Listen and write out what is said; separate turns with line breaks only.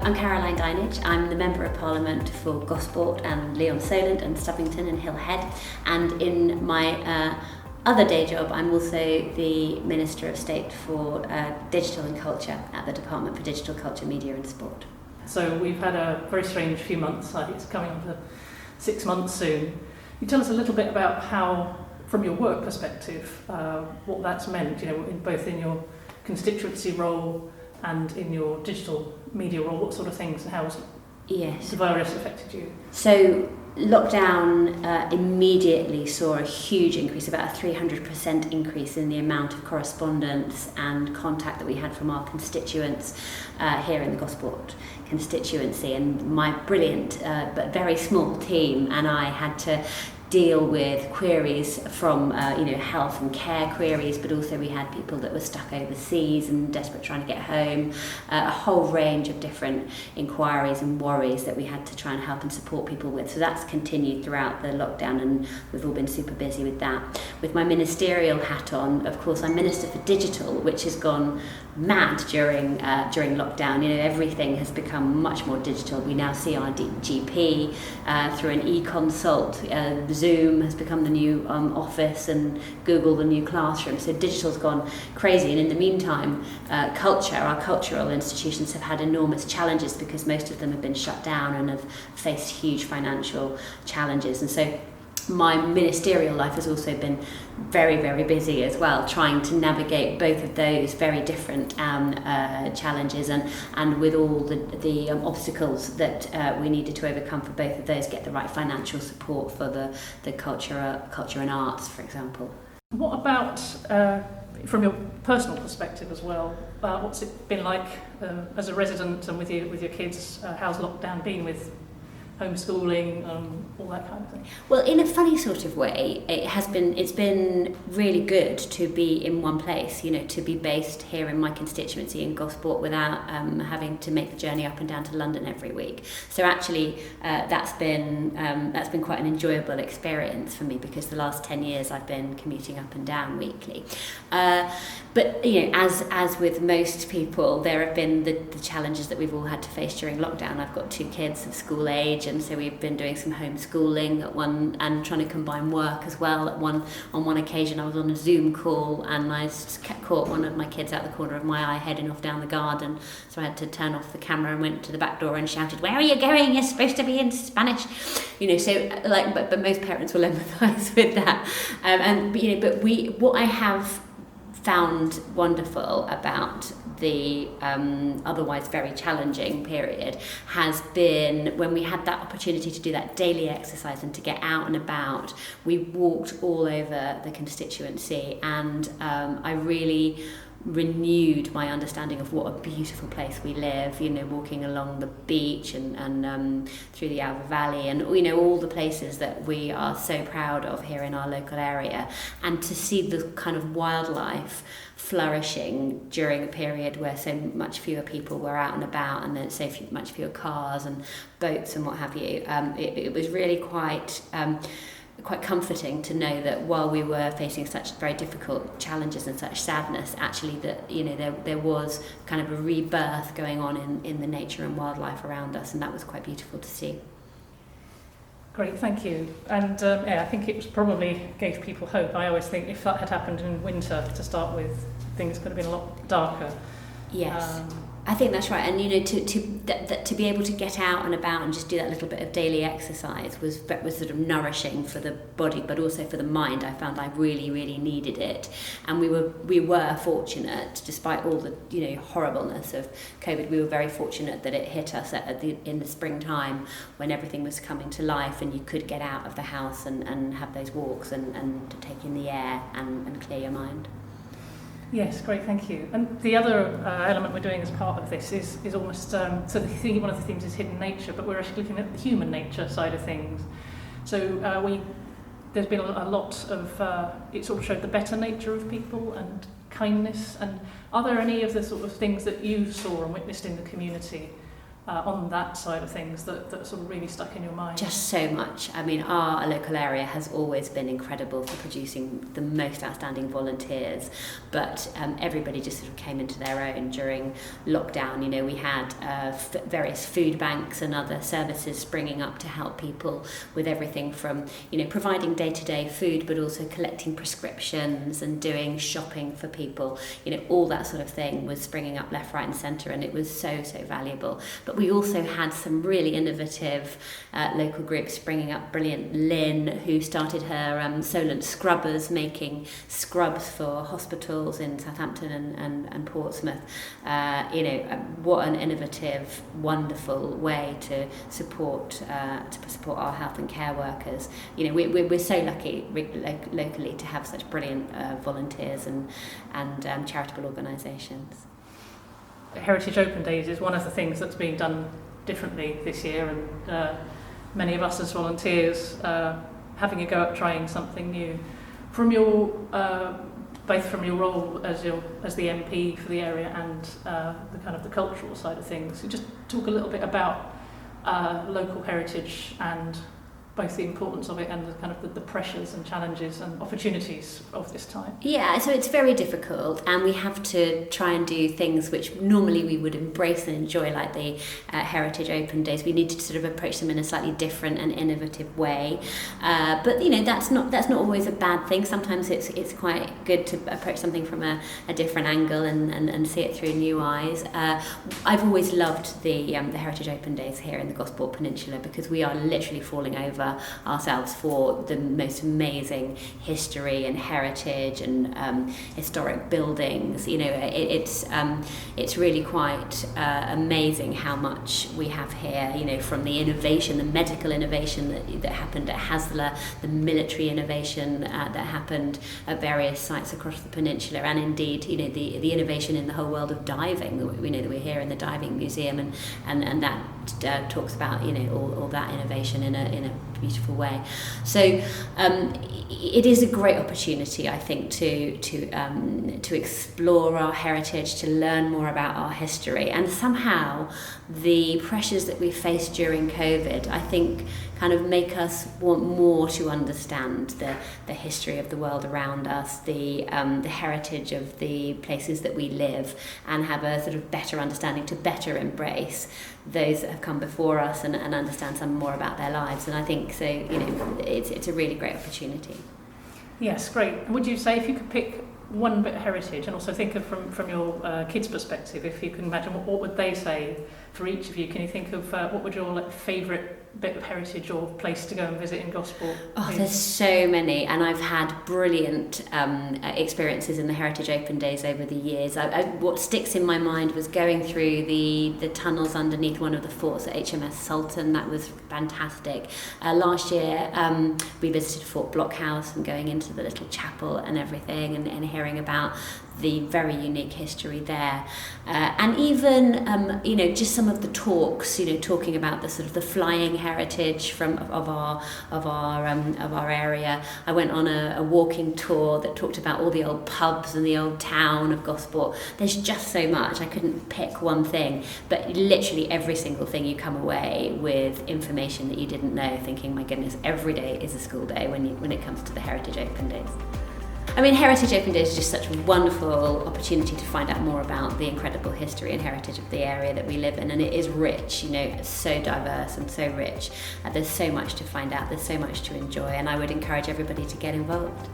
I'm Caroline Dinenage. I'm the Member of Parliament for Gosport and Leon Solent and Stubbington and Hillhead, and in my other day job I'm also the Minister of State for Digital and Culture at the Department for Digital Culture, Media and Sport.
So we've had a very strange few months. I think it's coming up to 6 months soon. Can you tell us a little bit about how, from your work perspective, what that's meant, both in your constituency role and in your digital media role, what sort of things and how has the virus affected you?
So lockdown immediately saw a huge increase, about a 300% increase in the amount of correspondence and contact that we had from our constituents here in the Gosport constituency, and my brilliant but very small team and I had to deal with queries from health and care queries, but also we had people that were stuck overseas and desperate trying to get home, a whole range of different inquiries and worries that we had to try and help and support people with. So that's continued throughout the lockdown, and we've all been super busy with that. With my ministerial hat on, of course, I'm Minister for Digital, which has gone mad during lockdown. Everything has become much more digital. We now see our GP through an e-consult. Zoom has become the new office, and Google the new classroom. So digital's gone crazy. And in the meantime, our cultural institutions have had enormous challenges because most of them have been shut down and have faced huge financial challenges. And so my ministerial life has also been very, very busy as well, trying to navigate both of those very different challenges, and with all the obstacles that we needed to overcome for both of those, get the right financial support for the culture and arts, for example.
What about, from your personal perspective as well, what's it been like as a resident and with your kids? How's lockdown been with homeschooling, all that kind of thing?
Well, in a funny sort of way, it's been really good to be in one place, to be based here in my constituency in Gosport without having to make the journey up and down to London every week. So actually, that's been quite an enjoyable experience for me, because the last 10 years I've been commuting up and down weekly. But as with most people, there have been the challenges that we've all had to face during lockdown. I've got 2 kids of school age, and so we've been doing some homeschooling at one, and trying to combine work as well. On one occasion I was on a Zoom call and I caught one of my kids out the corner of my eye heading off down the garden, so I had to turn off the camera and went to the back door and shouted, "Where are you going? You're supposed to be in Spanish." But most parents will empathise with that. What I have found wonderful about the otherwise very challenging period has been when we had that opportunity to do that daily exercise and to get out and about. We walked all over the constituency, and I really renewed my understanding of what a beautiful place we live, walking along the beach and through the Alva Valley, and all the places that we are so proud of here in our local area, and to see the kind of wildlife flourishing during a period where so much fewer people were out and about, and then so much fewer cars and boats and what have you. It was really quite comforting to know that while we were facing such very difficult challenges and such sadness, actually that there was kind of a rebirth going on in the nature and wildlife around us, and that was quite beautiful to see.
Great, thank you. And I think it was probably gave people hope. I always think if that had happened in winter to start with, things could have been a lot darker.
Yes. I think that's right, and to be able to get out and about and just do that little bit of daily exercise was sort of nourishing for the body, but also for the mind. I found I really, really needed it, and we were fortunate, despite all the horribleness of COVID. We were very fortunate that it hit us in the springtime when everything was coming to life, and you could get out of the house and have those walks and take in the air and clear your mind.
Yes, great, thank you. And the other element we're doing as part of this is almost, one of the themes is hidden nature, but we're actually looking at the human nature side of things. So there's been a lot of, it sort of showed the better nature of people and kindness. And are there any of the sort of things that you saw and witnessed in the community on that side of things that sort of really stuck in your mind?
Just so much. I mean, our local area has always been incredible for producing the most outstanding volunteers, but everybody just sort of came into their own during lockdown. You know, we had various food banks and other services springing up to help people with everything from, you know, providing day-to-day food, but also collecting prescriptions and doing shopping for people. You know, all that sort of thing was springing up left, right and centre, and it was so valuable. But we also had some really innovative local groups springing up. Brilliant Lynn, who started her Solent Scrubbers, making scrubs for hospitals in Southampton and Portsmouth. You know, what an innovative, wonderful way to support our health and care workers. You know, we're so lucky locally to have such brilliant volunteers and charitable organisations.
Heritage Open Days is one of the things that's being done differently this year, and many of us as volunteers having a go at trying something new. From your both from your role as the MP for the area and the kind of the cultural side of things, you just talk a little bit about local heritage and both the importance of it and the kind of the pressures and challenges and opportunities of this time.
Yeah, so it's very difficult, and we have to try and do things which normally we would embrace and enjoy, like the Heritage Open Days. We need to sort of approach them in a slightly different and innovative way. But you know, that's not always a bad thing. Sometimes it's quite good to approach something from a different angle and see it through new eyes. I've always loved the Heritage Open Days here in the Gosport Peninsula, because we are literally falling over ourselves for the most amazing history and heritage and historic buildings. You know, it's really quite amazing how much we have here. You know, from the innovation, the medical innovation that happened at Hasler, the military innovation that happened at various sites across the peninsula, and indeed, you know, the innovation in the whole world of diving. We know that we're here in the Diving Museum, and that talks about, you know, all that innovation in a beautiful way. So it is a great opportunity, I think, to explore our heritage, to learn more about our history, and somehow the pressures that we faced during COVID, I think, kind of make us want more to understand the history of the world around us, the heritage of the places that we live, and have a sort of better understanding to better embrace those that have come before us and understand some more about their lives. And I think, so, you know, it's a really great opportunity.
Yes, great. Would you say, if you could pick one bit of heritage, and also think of from your kids' perspective, if you can imagine, what would they say for each of you? Can you think of what would your favourite bit of heritage or place to go and visit in Gosport?
Oh, there's so many, and I've had brilliant experiences in the Heritage Open Days over the years. What sticks in my mind was going through the tunnels underneath one of the forts at HMS Sultan. That was fantastic. Last year we visited Fort Blockhouse and going into the little chapel and everything, and hearing about the very unique history there, and even you know, just some of the talks, you know, talking about the sort of the flying heritage of our area. I went on a walking tour that talked about all the old pubs and the old town of Gosport. There's just so much. I couldn't pick one thing, but literally every single thing, you come away with information that you didn't know, thinking, my goodness, every day is a school day when it comes to the Heritage Open Days. I mean, Heritage Open Days is just such a wonderful opportunity to find out more about the incredible history and heritage of the area that we live in, and it is rich, you know, it's so diverse and so rich. There's so much to find out, there's so much to enjoy, and I would encourage everybody to get involved.